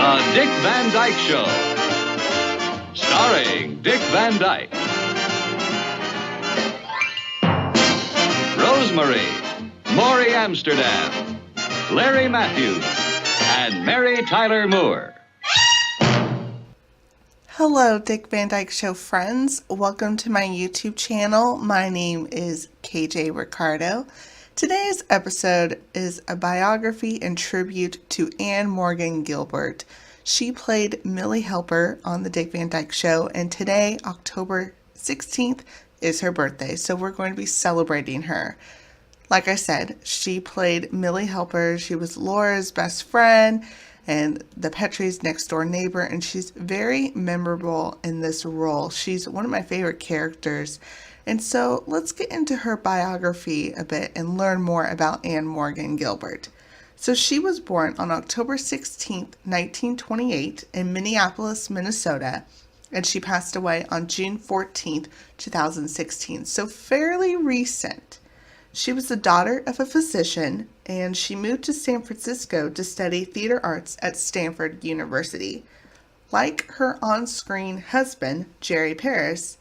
The Dick Van Dyke Show. Starring Dick Van Dyke. Rosemary, Maury Amsterdam, Larry Matthews, and Mary Tyler Moore. Hello, Dick Van Dyke Show friends. Welcome to my YouTube channel. My name is KJ Ricardo. Today's episode is a biography and tribute to Anne Morgan Guilbert. She played Millie Helper on the Dick Van Dyke Show, and today, October 16th, is her birthday, so we're going to be celebrating her. Like I said, she played Millie Helper. She was Laura's best friend and the Petrie's next door neighbor, and she's very memorable in this role. She's one of my favorite characters. And so let's get into her biography a bit and learn more about Anne Morgan Guilbert. So she was born on October 16th, 1928 in Minneapolis, Minnesota, and she passed away on June 14th, 2016, so fairly recent. She was the daughter of a physician, and she moved to San Francisco to study theater arts at Stanford University. Like her on-screen husband, Jerry Paris,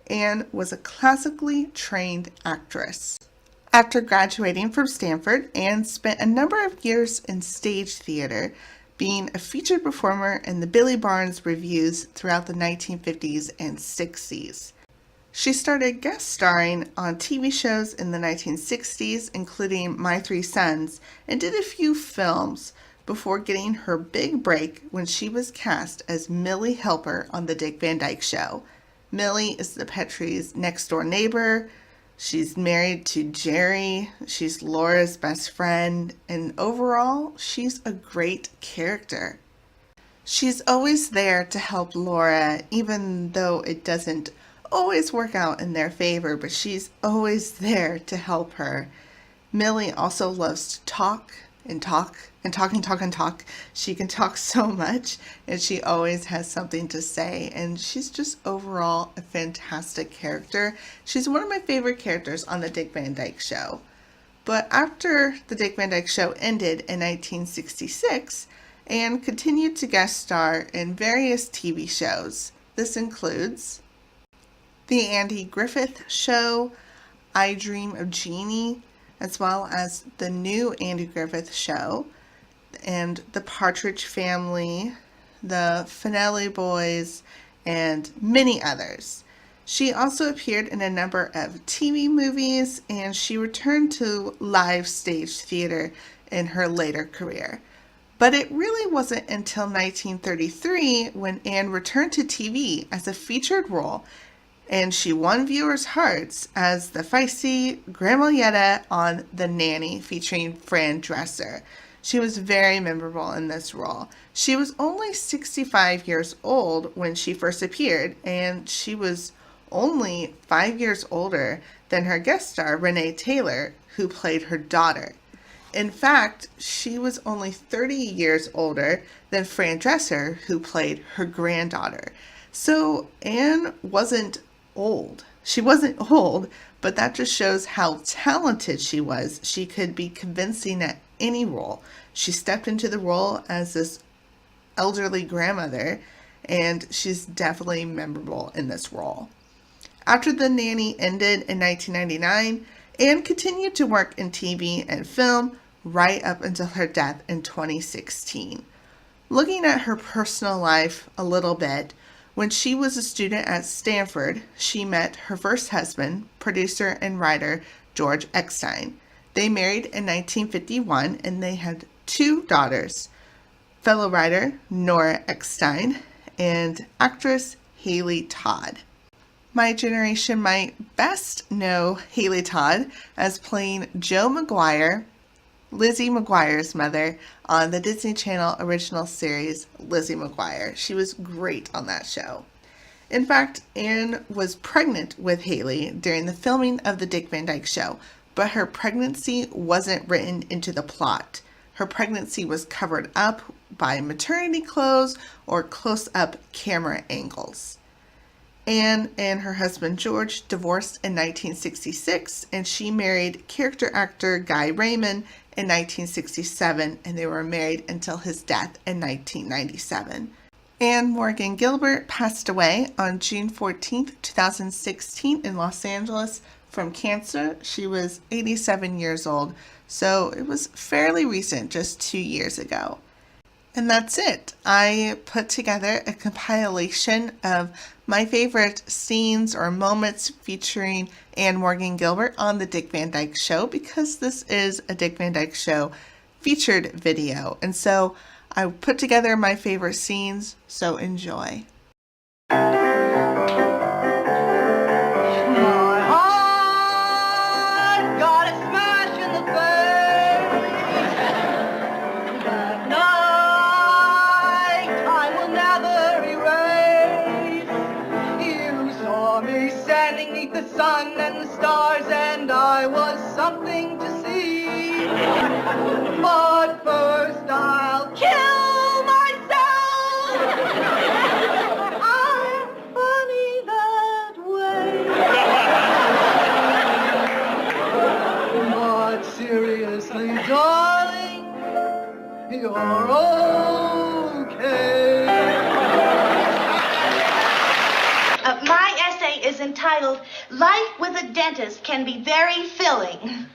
Anne was a classically trained actress. After graduating from Stanford, Anne spent a number of years in stage theater, being a featured performer in the Billy Barnes revues throughout the 1950s and 60s. She started guest starring on TV shows in the 1960s, including My Three Sons, and did a few films before getting her big break when she was cast as Millie Helper on The Dick Van Dyke Show. Millie is the Petrie's next door neighbor. She's married to Jerry. She's Laura's best friend. And overall, she's a great character. She's always there to help Laura, even though it doesn't always work out in their favor, but she's always there to help her. Millie also loves to talk and talk and talk and talk and talk. She can talk so much, and she always has something to say, and she's just overall a fantastic character. She's one of my favorite characters on the Dick Van Dyke Show. But after the Dick Van Dyke Show ended in 1966, Anne continued to guest star in various TV shows. This includes The Andy Griffith Show, I Dream of Jeannie, as well as The New Andy Griffith Show, and The Partridge Family, The Finelli Boys, and many others. She also appeared in a number of TV movies, and she returned to live stage theater in her later career. But it really wasn't until 1933 when Anne returned to TV as a featured role, and she won viewers' hearts as the feisty Grandma Yetta on The Nanny, featuring Fran Dresser. She was very memorable in this role. She was only 65 years old when she first appeared, and she was only 5 years older than her guest star, Renee Taylor, who played her daughter. In fact, she was only 30 years older than Fran Dresser, who played her granddaughter. So Anne wasn't old. She wasn't old, but that just shows how talented she was. She could be convincing at any role. She stepped into the role as this elderly grandmother, and she's definitely memorable in this role. After The Nanny ended in 1999, Anne continued to work in TV and film right up until her death in 2016. Looking at her personal life a little bit, when she was a student at Stanford, she met her first husband, producer and writer George Eckstein. They married in 1951, and they had 2 daughters, fellow writer Nora Eckstein and actress Haley Todd. My generation might best know Haley Todd as playing Jo McGuire, Lizzie McGuire's mother, on the Disney Channel original series Lizzie McGuire. She was great on that show. In fact, Anne was pregnant with Haley during the filming of the Dick Van Dyke Show, but her pregnancy wasn't written into the plot. Her pregnancy was covered up by maternity clothes or close-up camera angles. Anne and her husband George divorced in 1966, and she married character actor Guy Raymond in 1967, and they were married until his death in 1997. Anne Morgan Guilbert passed away on June 14, 2016 in Los Angeles from cancer. She was 87 years old, so it was fairly recent, just 2 years ago. And that's it. I put together a compilation of my favorite scenes or moments featuring Anne Morgan Guilbert on the Dick Van Dyke Show, because this is a Dick Van Dyke Show featured video. And so I put together my favorite scenes, so enjoy. The sun and the stars, and I was something to see. But first I'll kill myself. I'm funny that way. But seriously, darling, you're okay. My essay is entitled, Life with a Dentist Can Be Very Filling. It's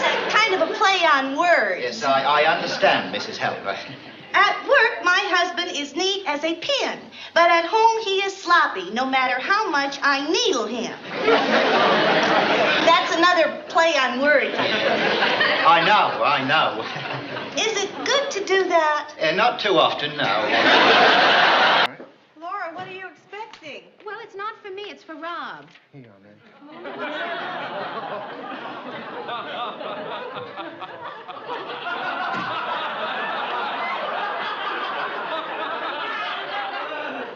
a kind of a play on words. Yes, I understand, Mrs. Helper. At work, my husband is neat as a pin, but at home he is sloppy, no matter how much I needle him. That's another play on words. I know. Is it good to do that? Not too often, no. What are you expecting? Well, it's not for me, it's for Rob. Here, man.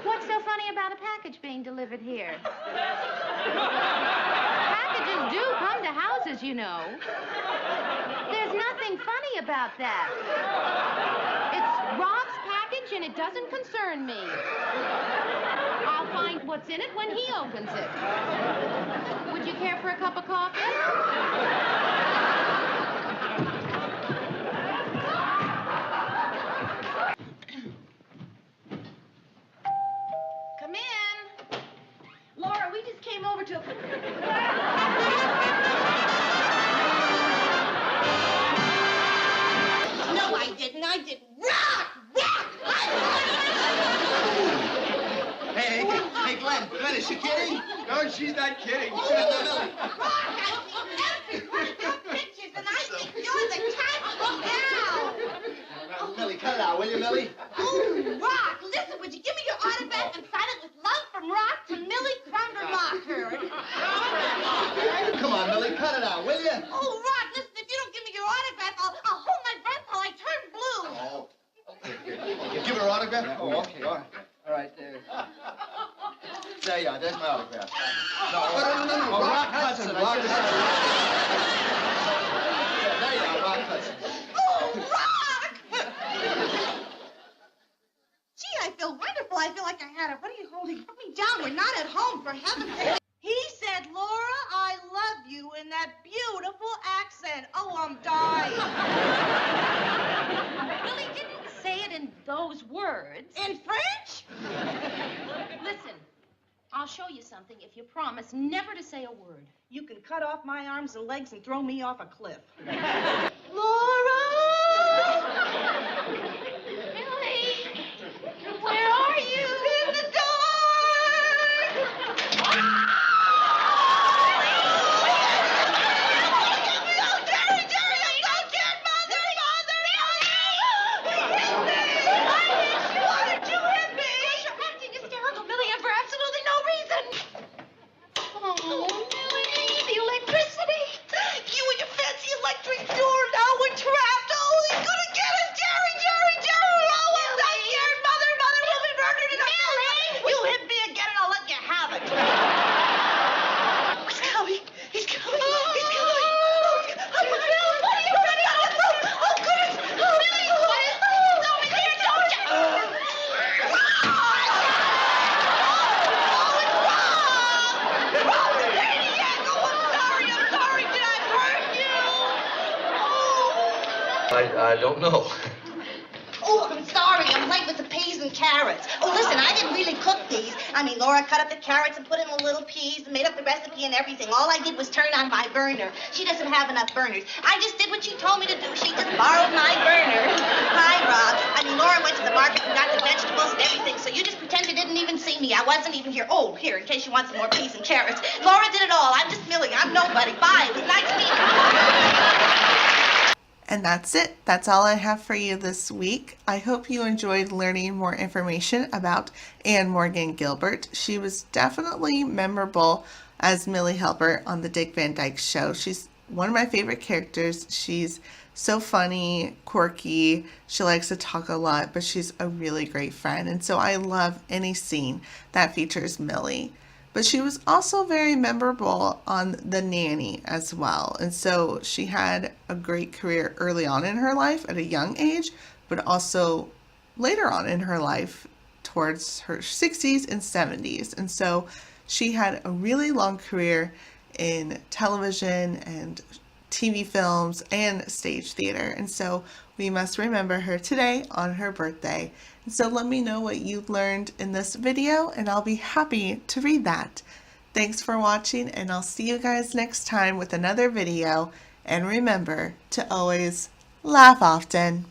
What's so funny about a package being delivered here? Packages do come to houses, you know. There's nothing funny about that. It's Rob's package and it doesn't concern me. I'll find what's in it when he opens it. Would you care for a cup of coffee? Come in. Laura, we just came over to... No, I didn't. Rock! Hey, Glenn, is she kidding? No, she's not kidding. Rock, I've seen every one of your pictures, and I think you're the type now. Millie, cut it out, will you, Millie? Oh, Rock, listen, would you give me your autograph and sign it with love from Rock to Millie Crumbermacher? Come on, Millie, cut it out, will you? Oh, Rock, listen, if you don't give me your autograph, I'll hold my breath till I turn blue. Oh. You give her her autograph? Oh, okay. All right, there. There you are. There's my autograph. No. Oh, Rock Hudson. Rock Hudson. Yeah, there you are, Rock Hudson. Oh, Rock! Gee, I feel wonderful. I feel like I had a... What are you holding? Put me down. We're not at home, for heaven's sake. He said, Laura, I love you in that beautiful accent. Oh, I'm dying. Well, he didn't say it in those words. In French? Listen, I'll show you something if you promise never to say a word. You can cut off my arms and legs and throw me off a cliff. Laura! Millie! Where are you? In the dark! Electric door I don't know. Oh, I'm sorry. I'm late with the peas and carrots. Oh, listen, I didn't really cook these. I mean, Laura cut up the carrots and put in the little peas and made up the recipe and everything. All I did was turn on my burner. She doesn't have enough burners. I just did what she told me to do. She just borrowed my burner. Hi, Rob. I mean, Laura went to the market and got the vegetables and everything, so you just pretend you didn't even see me. I wasn't even here. Oh, here, in case you want some more peas and carrots. Laura did it all. I'm just Millie. I'm nobody. Bye. It was nice meeting you. And that's it. That's all I have for you this week. I hope you enjoyed learning more information about Anne Morgan Guilbert. She was definitely memorable as Millie Helper on the Dick Van Dyke Show. She's one of my favorite characters. She's so funny, quirky. She likes to talk a lot, but she's a really great friend. And so I love any scene that features Millie. But she was also very memorable on The Nanny as well. And so she had a great career early on in her life at a young age, but also later on in her life towards her 60s and 70s. And so she had a really long career in television and TV films and stage theater. And so we must remember her today on her birthday. And so let me know what you learned in this video and I'll be happy to read that. Thanks for watching and I'll see you guys next time with another video. And remember to always laugh often.